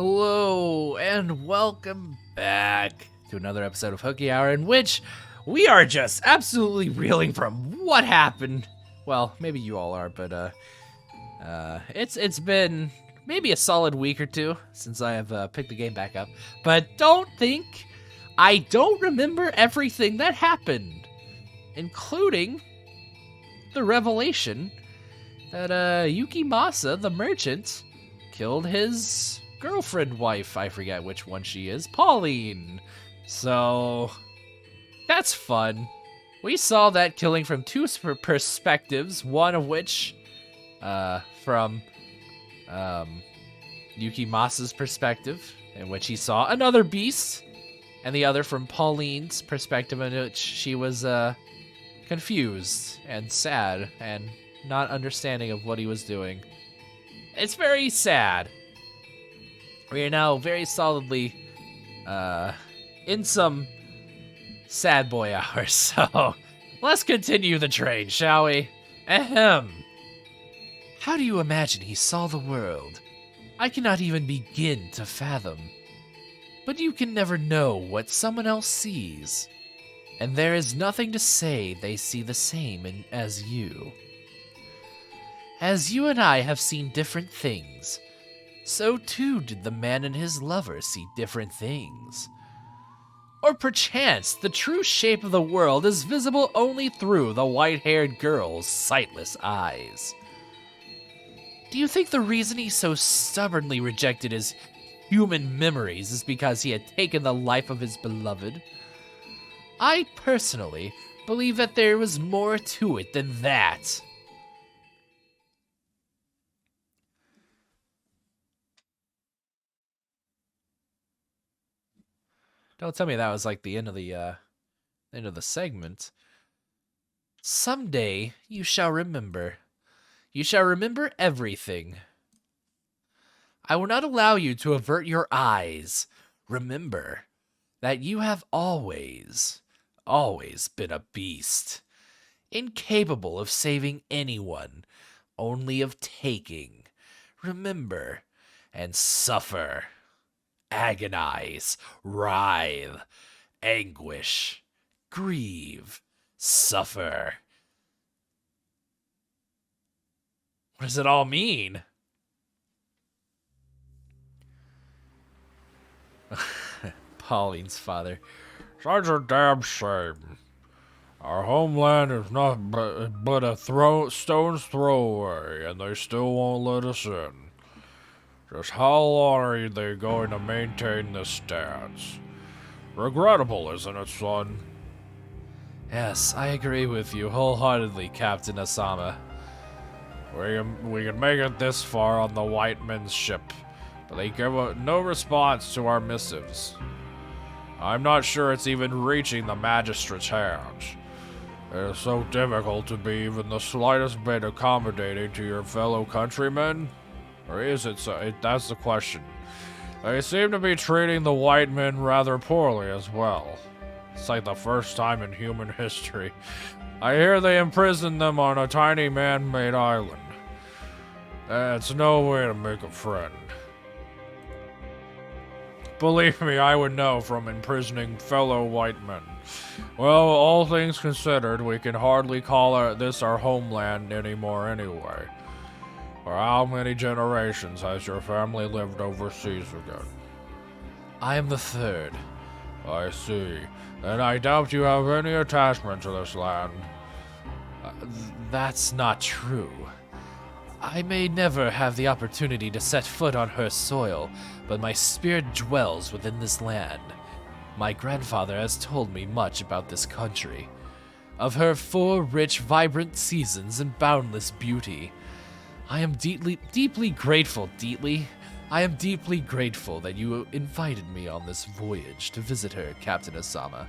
Hello, and welcome back to another episode of Hooky Hour, in which we are just absolutely reeling from what happened. Well, maybe you all are, but it's been maybe a solid week or two since I have picked the game back up. But I don't remember everything that happened, including the revelation that Yukimasa, the merchant, killed his girlfriend, wife, I forget which one she is, Pauline. So, that's fun. We saw that killing from two perspectives, one of which, from, Yukimasa's perspective, in which he saw another beast, and the other from Pauline's perspective, in which she was, confused and sad and not understanding of what he was doing. It's very sad. We are now very solidly in some sad boy hours, so let's continue the train, shall we? Ahem. How do you imagine he saw the world? I cannot even begin to fathom. But you can never know what someone else sees, and there is nothing to say they see the same as you. As you and I have seen different things, so too did the man and his lover see different things. Or perchance the true shape of the world is visible only through the white-haired girl's sightless eyes. Do you think the reason he so stubbornly rejected his human memories is because he had taken the life of his beloved? I personally believe that there was more to it than that. Don't tell me that was like the end of the segment. Someday you shall remember. You shall remember everything. I will not allow you to avert your eyes. Remember that you have always been a beast, incapable of saving anyone, only of taking. Remember and suffer. Agonize, writhe, anguish, grieve, suffer. What does it all mean? Pauline's father. Such a damn shame. Our homeland is not but a stone's throw away, and they still won't let us in. Just how long are they going to maintain this stance? Regrettable, isn't it, son? Yes, I agree with you wholeheartedly, Captain Asama. We can make it this far on the white men's ship, but they give no response to our missives. I'm not sure it's even reaching the magistrate's hands. It is so difficult to be even the slightest bit accommodating to your fellow countrymen. Or is it so? That's the question. They seem to be treating the white men rather poorly as well. It's like the first time in human history. I hear they imprisoned them on a tiny man-made island. That's no way to make a friend. Believe me, I would know from imprisoning fellow white men. Well, all things considered, we can hardly call this our homeland anymore anyway. For how many generations has your family lived overseas again? I am the third. I see. And I doubt you have any attachment to this land. That's not true. I may never have the opportunity to set foot on her soil, but my spirit dwells within this land. My grandfather has told me much about this country, of her 4 rich, vibrant seasons and boundless beauty. I am deeply grateful, I am deeply grateful that you invited me on this voyage to visit her, Captain Asama.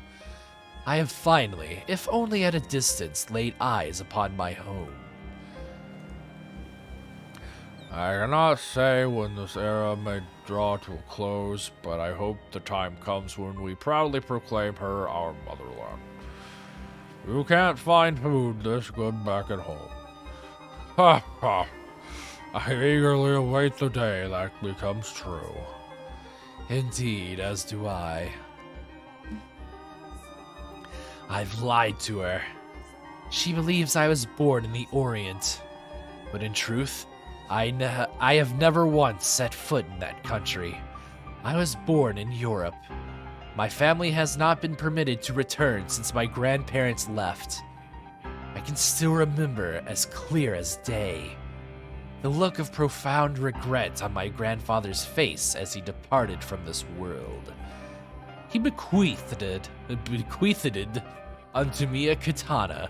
I have finally, if only at a distance, laid eyes upon my home. I cannot say when this era may draw to a close, but I hope the time comes when we proudly proclaim her our motherland. You can't find food this good back at home. Ha ha! I eagerly await the day that becomes true. Indeed, as do I. I've lied to her. She believes I was born in the Orient. But in truth, I have never once set foot in that country. I was born in Europe. My family has not been permitted to return since my grandparents left. I can still remember as clear as day the look of profound regret on my grandfather's face as he departed from this world. He bequeathed unto me a katana,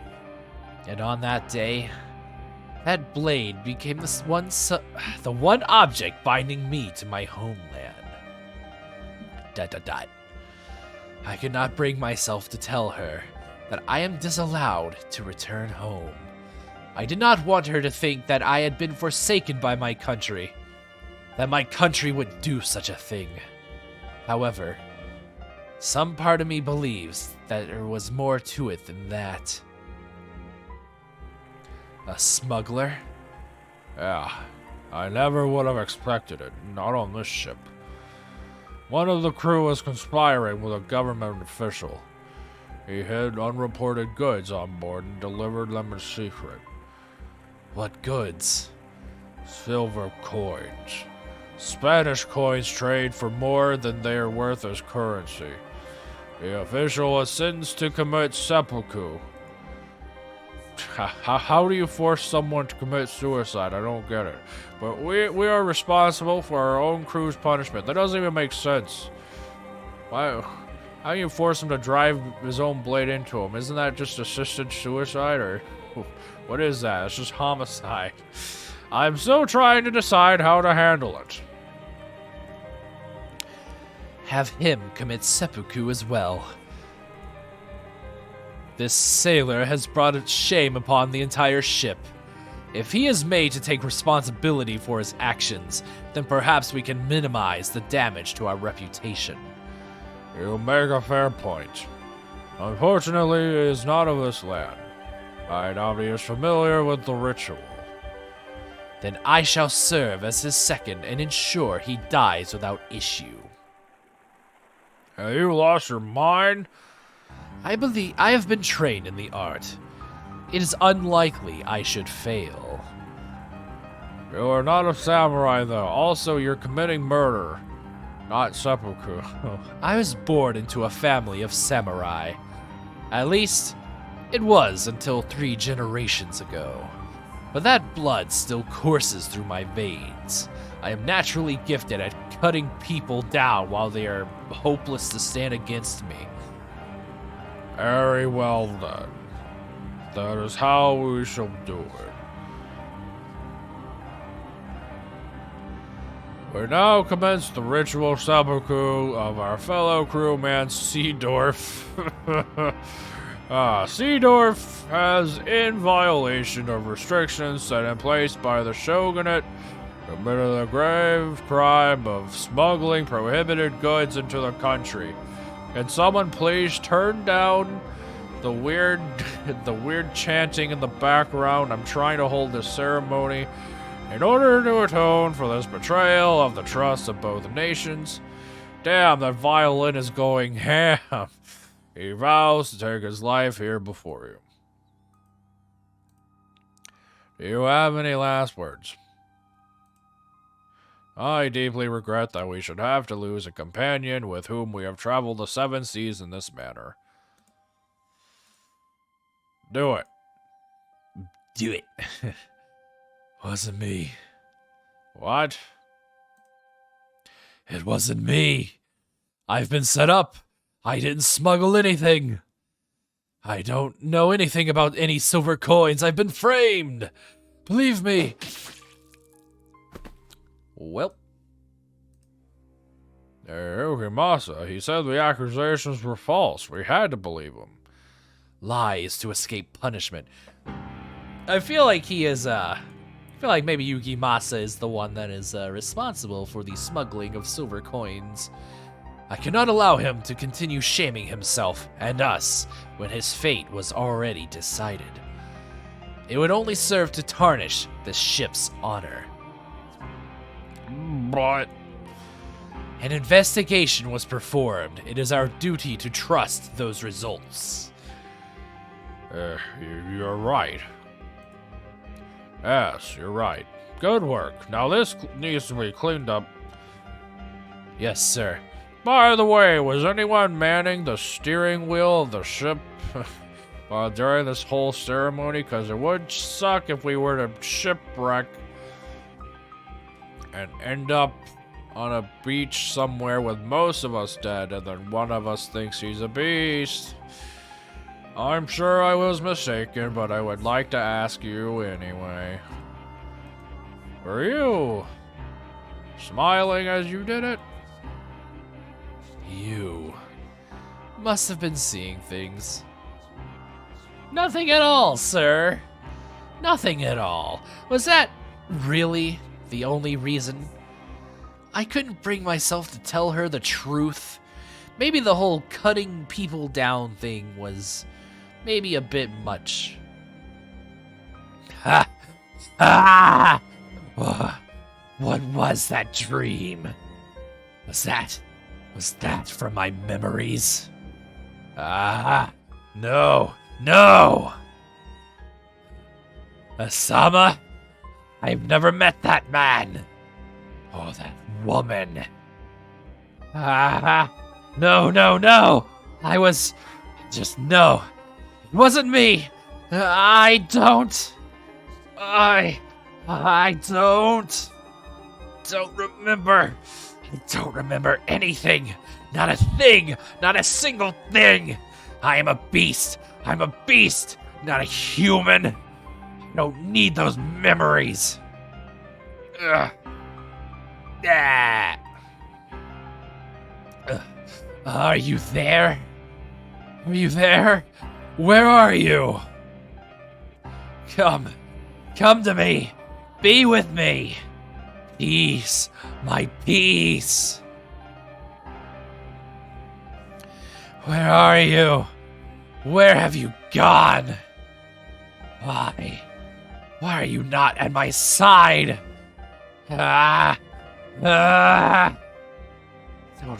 and on that day, that blade became the one object binding me to my homeland. ... I could not bring myself to tell her that I am disallowed to return home. I did not want her to think that I had been forsaken by my country, that my country would do such a thing. However, some part of me believes that there was more to it than that. A smuggler? Yeah, I never would have expected it, not on this ship. One of the crew was conspiring with a government official. He hid unreported goods on board and delivered them in secret. What goods? Silver coins. Spanish coins trade for more than they are worth as currency. The official was sentenced to commit seppuku. How do you force someone to commit suicide? I don't get it. But we are responsible for our own crew's punishment. That doesn't even make sense. Why? How do you force him to drive his own blade into him? Isn't that just assisted suicide, or what is that? It's just homicide. I'm still trying to decide how to handle it. Have him commit seppuku as well. This sailor has brought shame upon the entire ship. If he is made to take responsibility for his actions, then perhaps we can minimize the damage to our reputation. You make a fair point. Unfortunately, he is not of this land. I doubt he is familiar with the ritual. Then I shall serve as his second and ensure he dies without issue. Have you lost your mind? I believe I have been trained in the art. It is unlikely I should fail. You are not a samurai, though. Also, you're committing murder, not seppuku. I was born into a family of samurai. At least, it was until 3 generations ago. But that blood still courses through my veins. I am naturally gifted at cutting people down while they are hopeless to stand against me. Very well then. That is how we shall do it. We now commence the ritual seppuku of our fellow crewman Seedorf. Seedorf has, in violation of restrictions set in place by the shogunate, committed the grave crime of smuggling prohibited goods into the country. Can someone please turn down the weird chanting in the background? I'm trying to hold this ceremony in order to atone for this betrayal of the trust of both nations. Damn, that violin is going ham. He vows to take his life here before you. Do you have any last words? I deeply regret that we should have to lose a companion with whom we have traveled the 7 seas in this manner. Do it. Do it. Wasn't me. What? It wasn't me. I've been set up. I didn't smuggle anything. I don't know anything about any silver coins. I've been framed. Believe me. Well. Ukemasa, he said the accusations were false. We had to believe him. Lies to escape punishment. I feel like he is, I feel like maybe Ukemasa is the one that is responsible for the smuggling of silver coins. I cannot allow him to continue shaming himself and us when his fate was already decided. It would only serve to tarnish the ship's honor. But An investigation was performed. It is our duty to trust those results. You're right. Yes, you're right. Good work. Now this needs to be cleaned up. Yes, sir. By the way, was anyone manning the steering wheel of the ship during this whole ceremony? Because it would suck if we were to shipwreck and end up on a beach somewhere with most of us dead, and then one of us thinks he's a beast. I'm sure I was mistaken, but I would like to ask you anyway. Were you smiling as you did it? You must have been seeing things. Nothing at all, sir. Nothing at all. Was that really the only reason? I couldn't bring myself to tell her the truth. Maybe the whole cutting people down thing was maybe a bit much. Ha! Ah! What was that dream? Was that from my memories? Ah! No! No! Asama? I've never met that man. Oh, that woman. Ah! No, no, no! No. It wasn't me. I don't remember. I don't remember anything. Not a thing. Not a single thing. I am a beast. I'm a beast, not a human. I don't need those memories. Ugh. Ah. Are you there? Are you there? Where are you? Come to me. Be with me. Peace, my peace. Where are you? Where have you gone? Why? Why are you not at my side? Don't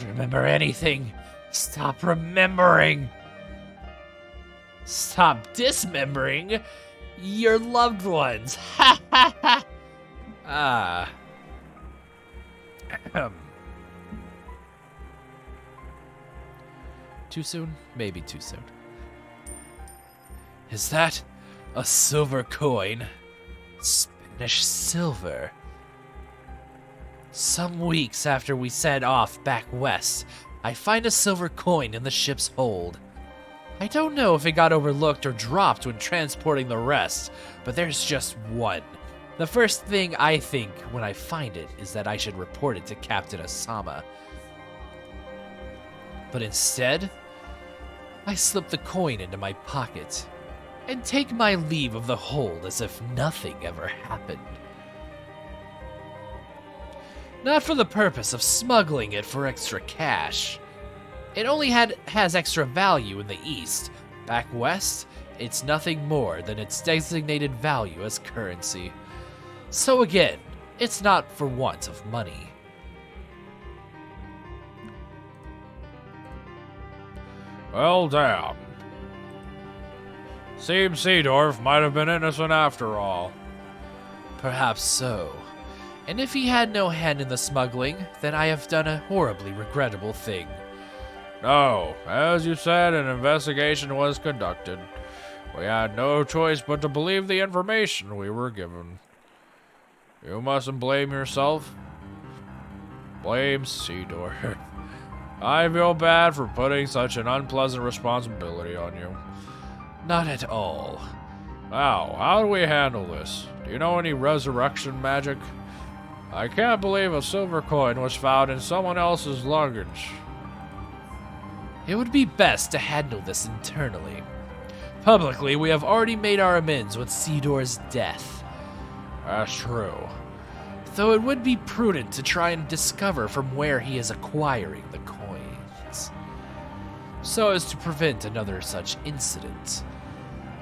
remember anything. Stop remembering. Stop dismembering your loved ones. Ha ha ha. Too soon? Maybe too soon. Is that a silver coin? Spanish silver. Some weeks after we set off back west, I find a silver coin in the ship's hold. I don't know if it got overlooked or dropped when transporting the rest, but there's just one. The first thing I think when I find it is that I should report it to Captain Asama. But instead, I slip the coin into my pocket and take my leave of the hold as if nothing ever happened. Not for the purpose of smuggling it for extra cash. It only has extra value in the East. Back west, it's nothing more than its designated value as currency. So again, it's not for want of money. Well, damn. Seems Seedorf might have been innocent after all. Perhaps so. And if he had no hand in the smuggling, then I have done a horribly regrettable thing. No, as you said, an investigation was conducted. We had no choice but to believe the information we were given. You mustn't blame yourself. Blame Seedorf. I feel bad for putting such an unpleasant responsibility on you. Not at all. Now, how do we handle this? Do you know any resurrection magic? I can't believe a silver coin was found in someone else's luggage. It would be best to handle this internally. Publicly, we have already made our amends with Seedor's death. That's true. Though it would be prudent to try and discover from where he is acquiring the coins, so as to prevent another such incident.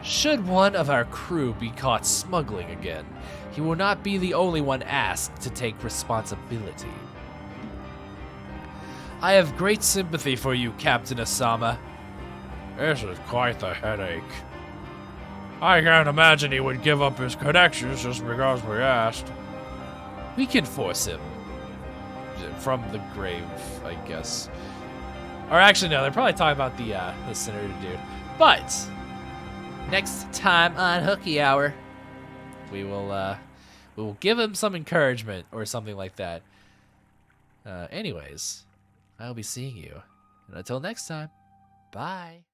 Should one of our crew be caught smuggling again, he will not be the only one asked to take responsibility. I have great sympathy for you, Captain Asama. This is quite the headache. I can't imagine he would give up his connections just because we asked. We can force him. From the grave, I guess. Or actually, no, they're probably talking about the senator dude. But next time on Hooky Hour, we will give him some encouragement or something like that. Anyways, I'll be seeing you. And until next time, bye.